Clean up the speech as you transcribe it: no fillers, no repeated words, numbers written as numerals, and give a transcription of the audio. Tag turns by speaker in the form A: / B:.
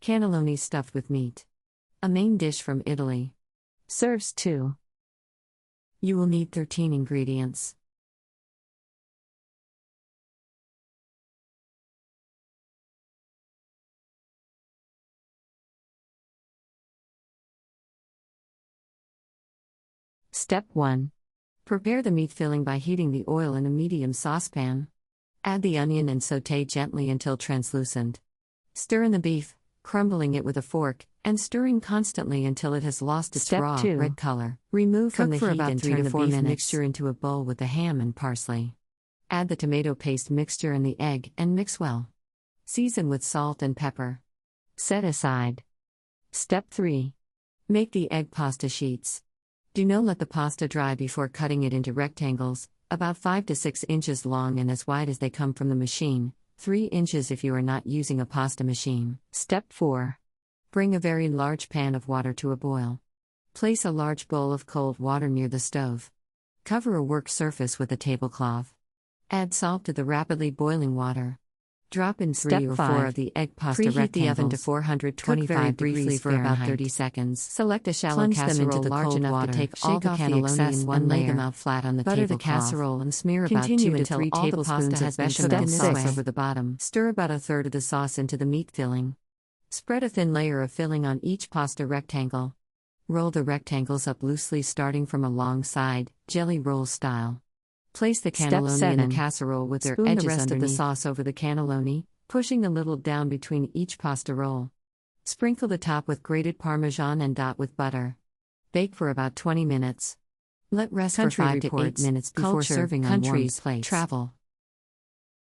A: Cannelloni stuffed with meat. A main dish from Italy. Serves 2. You will need 13 ingredients. Step 1. Prepare the meat filling by heating the oil in a medium saucepan. Add the onion and sauté gently until translucent. Stir in the beef, crumbling it with a fork, and stirring constantly until it has lost its
B: Step
A: raw
B: 2.
A: red color. Remove from the
B: Cook for
A: heat
B: about
A: and
B: 3
A: turn
B: to
A: the
B: 4
A: beef
B: minutes.
A: mixture into a bowl with the ham and parsley. Add the tomato paste mixture and the egg and mix well. Season with salt and pepper. Set aside. Step 3. Make the egg pasta sheets. Do not let the pasta dry before cutting it into rectangles, about 5 to 6 inches long and as wide as they come from the machine, 3 inches if you are not using a pasta machine. Step 4. Bring a very large pan of water to a boil. Place a large bowl of cold water near the stove. Cover a work surface with a tablecloth. Add salt to the rapidly boiling water. Drop in 3 or 4 of the egg pasta Preheat rectangles. the oven to 425 degrees for about 30 seconds. Select a shallow
B: Plunge
A: casserole
B: them into the
A: large
B: cold
A: enough
B: water.
A: to take
B: Shake
A: all the
B: off the
A: cannelloni
B: excess
A: in one
B: and lay
A: layer.
B: them out flat on the
A: Butter the
B: tablecloth.
A: casserole and smear about
B: Continue
A: 2 to
B: until
A: 3
B: all the
A: tablespoons
B: pasta
A: of
B: has been
A: bechamel
B: cooked in
A: sauce
B: this
A: over the bottom. Stir about a third of the sauce into the meat filling. Spread a thin layer of filling on each pasta rectangle. Roll the rectangles up loosely starting from a long side, jelly roll style. Place the
B: Step
A: cannelloni in
B: 7.
A: the casserole with their
B: Spoon the
A: edges
B: rest of the
A: underneath. Sauce over the cannelloni, pushing a little down between each pasta roll. Sprinkle the top with grated Parmesan and dot with butter. Bake for about 20 minutes. Let rest for 5 to 8 minutes before
B: Culture,
A: serving on warmed
B: countries,
A: plates.
B: travel.